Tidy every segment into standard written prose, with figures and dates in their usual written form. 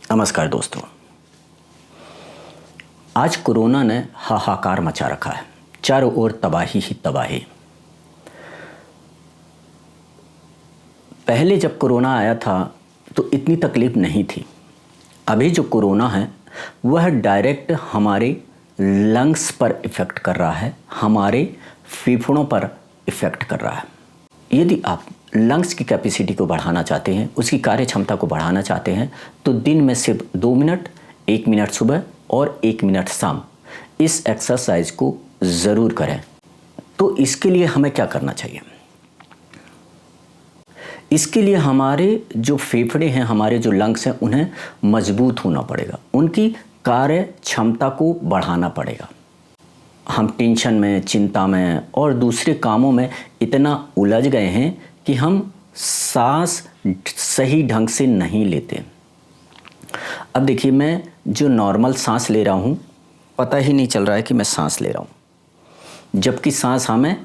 नमस्कार दोस्तों। आज कोरोना ने हाहाकार मचा रखा है, चारों ओर तबाही ही तबाही। पहले जब कोरोना आया था तो इतनी तकलीफ नहीं थी। अभी जो कोरोना है वह डायरेक्ट हमारे लंग्स पर इफ़ेक्ट कर रहा है, हमारे फेफड़ों पर इफ़ेक्ट कर रहा है। यदि आप लंग्स की कैपेसिटी को बढ़ाना चाहते हैं, उसकी कार्य क्षमता को बढ़ाना चाहते हैं, तो दिन में सिर्फ 2 मिनट, 1 मिनट सुबह और 1 मिनट शाम इस एक्सरसाइज को ज़रूर करें। तो इसके लिए हमें क्या करना चाहिए? इसके लिए हमारे जो फेफड़े हैं, हमारे जो लंग्स हैं, उन्हें मजबूत होना पड़ेगा, उनकी कार्य क्षमता को बढ़ाना पड़ेगा। हम टेंशन में, चिंता में और दूसरे कामों में इतना उलझ गए हैं कि हम सांस सही ढंग से नहीं लेते। अब देखिए, मैं जो नॉर्मल सांस ले रहा हूँ, पता ही नहीं चल रहा है कि मैं सांस ले रहा हूँ, जबकि सांस हमें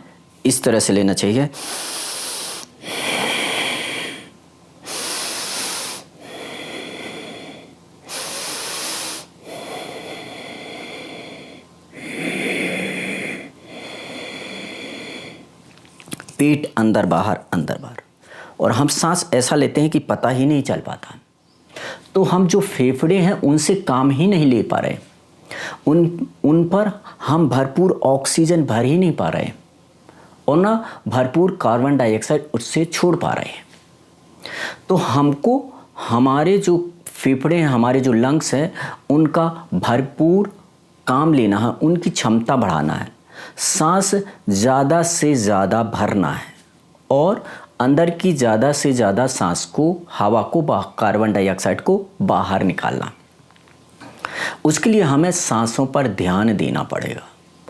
इस तरह से लेना चाहिए। पेट अंदर बाहर, अंदर बाहर, और हम सांस ऐसा लेते हैं कि पता ही नहीं चल पाता। तो हम जो फेफड़े हैं उनसे काम ही नहीं ले पा रहे, उन पर हम भरपूर ऑक्सीजन भर ही नहीं पा रहे और ना भरपूर कार्बन डाइऑक्साइड उससे छोड़ पा रहे हैं। तो हमको हमारे जो फेफड़े हैं, हमारे जो लंग्स हैं, उनका भरपूर काम लेना है, उनकी क्षमता बढ़ाना है, सांस ज़्यादा से ज़्यादा भरना है और अंदर की ज़्यादा से ज़्यादा सांस को, हवा को, कार्बन डाइऑक्साइड को बाहर निकालना। उसके लिए हमें सांसों पर ध्यान देना पड़ेगा।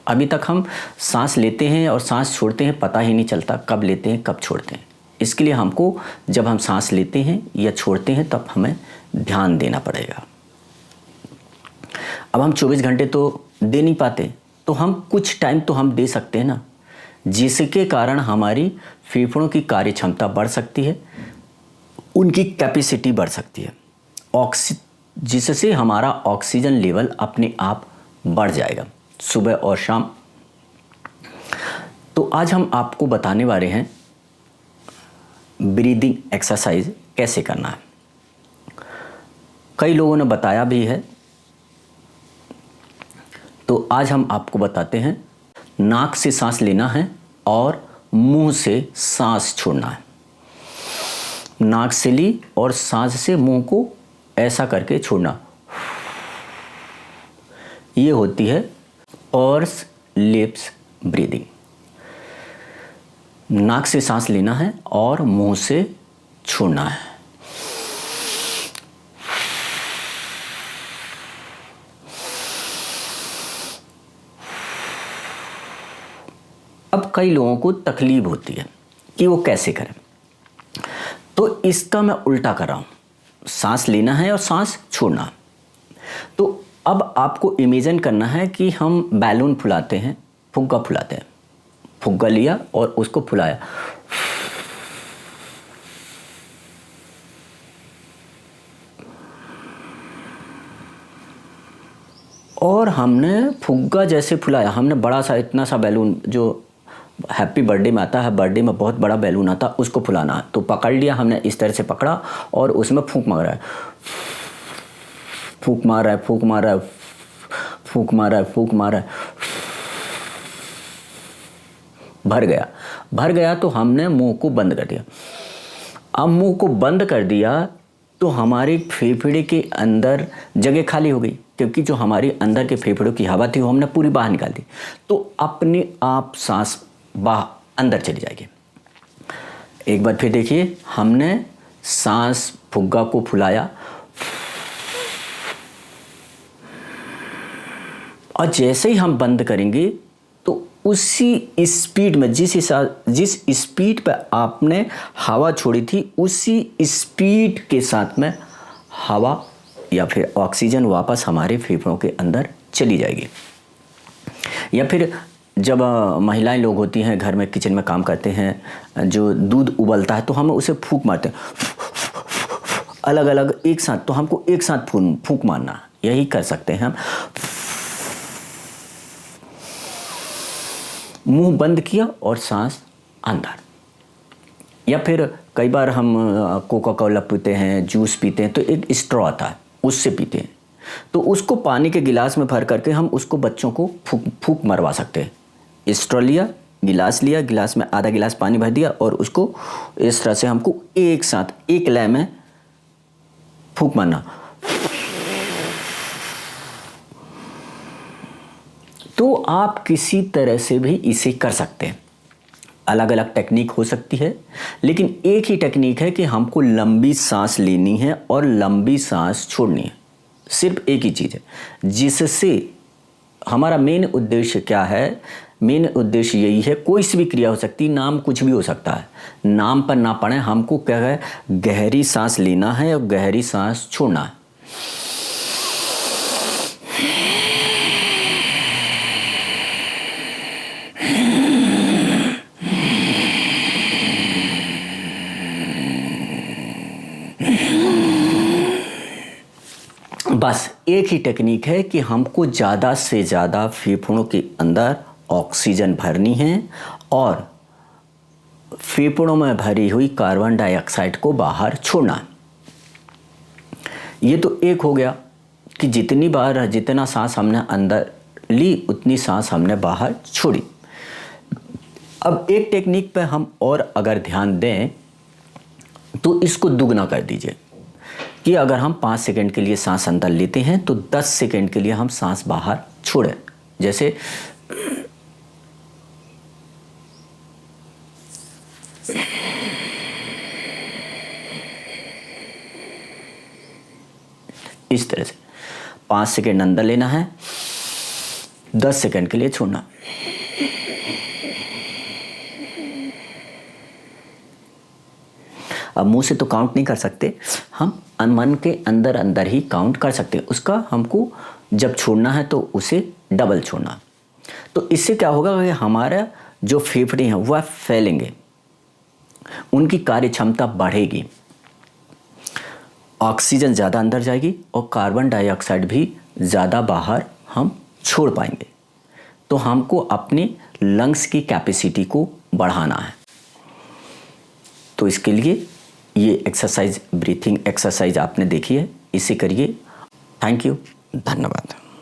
अभी तक हम सांस लेते हैं और सांस छोड़ते हैं, पता ही नहीं चलता कब लेते हैं कब छोड़ते हैं। इसके लिए हमको जब हम सांस लेते हैं या छोड़ते हैं तब हमें ध्यान देना पड़ेगा। अब हम 24 घंटे तो दे नहीं पाते, तो हम कुछ टाइम तो हम दे सकते हैं ना, जिसके कारण हमारी फेफड़ों की कार्य क्षमता बढ़ सकती है, उनकी कैपेसिटी बढ़ सकती है, जिससे हमारा ऑक्सीजन लेवल अपने आप बढ़ जाएगा सुबह और शाम। तो आज हम आपको बताने वाले हैं ब्रीदिंग एक्सरसाइज कैसे करना है। कई लोगों ने बताया भी है, तो आज हम आपको बताते हैं। नाक से सांस लेना है और मुंह से सांस छोड़ना है। नाक से ली और सांस से मुंह को ऐसा करके छोड़ना। ये होती है पर्स लिप्स ब्रीदिंग। नाक से सांस लेना है और मुंह से छोड़ना है। अब कई लोगों को तकलीफ होती है कि वो कैसे करें, तो इसका मैं उल्टा कर रहा हूँ। सांस लेना है और सांस छोड़ना। तो अब आपको इमेजिन करना है कि हम बैलून फुलाते हैं, फुग्गा फुलाते हैं। फुग्गा लिया और उसको फुलाया, और हमने फुग्गा जैसे फुलाया, हमने बड़ा सा इतना सा बैलून जो हैप्पी बर्थडे में आता है, बर्थडे में बहुत बड़ा बैलून आता है, उसको फुलाना। तो पकड़ लिया हमने, इस तरह से पकड़ा और उसमें फूंक मार रहा है, फूंक मार रहा है, फूंक मार रहा है, फूंक मार रहा है, फूंक मार रहा है, भर गया तो हमने मुंह को बंद कर दिया। अब मुंह को बंद कर दिया तो हमारे फेफड़े के अंदर जगह खाली हो गई, क्योंकि जो हमारी अंदर के फेफड़ों की हवा थी वो हमने पूरी बाहर निकाल दी। तो अपने आप सांस अंदर चली जाएगी। एक बार फिर देखिए, हमने सांस फुग्गा को फुलाया और जैसे ही हम बंद करेंगे तो उसी स्पीड में, जिस स्पीड पर आपने हवा छोड़ी थी, उसी स्पीड के साथ में हवा या फिर ऑक्सीजन वापस हमारे फेफड़ों के अंदर चली जाएगी। या फिर जब महिलाएं लोग होती हैं, घर में किचन में काम करते हैं, जो दूध उबलता है तो हम उसे फूंक मारते हैं, अलग अलग एक साथ, तो हमको एक साथ फूंक मारना, यही कर सकते हैं हम। मुंह बंद किया और सांस अंदर। या फिर कई बार हम कोका कोला पीते हैं, जूस पीते हैं, तो एक स्ट्रॉ आता है, उससे पीते हैं, तो उसको पानी के गिलास में भर करके हम उसको बच्चों को फूंक मरवा सकते हैं। स्ट्रॉ लिया, गिलास में आधा गिलास पानी भर दिया और उसको इस तरह से हमको एक साथ एक लय में फूंक मारना। तो आप किसी तरह से भी इसे कर सकते हैं। अलग अलग टेक्निक हो सकती है, लेकिन एक ही टेक्निक है कि हमको लंबी सांस लेनी है और लंबी सांस छोड़नी है। सिर्फ एक ही चीज़ है, जिससे हमारा मेन उद्देश्य क्या है? मेन उद्देश्य यही है, कोई सी भी क्रिया हो सकती है, नाम कुछ भी हो सकता है, नाम पर ना पड़े, हमको क्या है, गहरी सांस लेना है और गहरी सांस छोड़ना है। बस एक ही टेक्निक है कि हमको ज़्यादा से ज़्यादा फेफड़ों के अंदर ऑक्सीजन भरनी है और फेफड़ों में भरी हुई कार्बन डाइऑक्साइड को बाहर छोड़ना। ये तो एक हो गया कि जितनी बार जितना सांस हमने अंदर ली उतनी सांस हमने बाहर छोड़ी। अब एक टेक्निक पे हम और अगर ध्यान दें तो इसको दुगना कर दीजिए कि अगर हम 5 सेकंड के लिए सांस अंदर लेते हैं तो 10 सेकंड के लिए हम सांस बाहर छोड़ें। जैसे इस तरह से 5 सेकंड अंदर लेना है, 10 सेकंड के लिए छोड़ना। अब मुंह से तो काउंट नहीं कर सकते, हम मन के अंदर अंदर ही काउंट कर सकते हैं। उसका हमको जब छोड़ना है तो उसे डबल छोड़ना। तो इससे क्या होगा कि हमारा जो फेफड़े हैं वह फैलेंगे, उनकी कार्य क्षमता बढ़ेगी, ऑक्सीजन ज़्यादा अंदर जाएगी और कार्बन डाइऑक्साइड भी ज़्यादा बाहर हम छोड़ पाएंगे। तो हमको अपने लंग्स की कैपेसिटी को बढ़ाना है। तो इसके लिए ये एक्सरसाइज, ब्रीथिंग एक्सरसाइज आपने देखी है, इसे करिए। थैंक यू, धन्यवाद।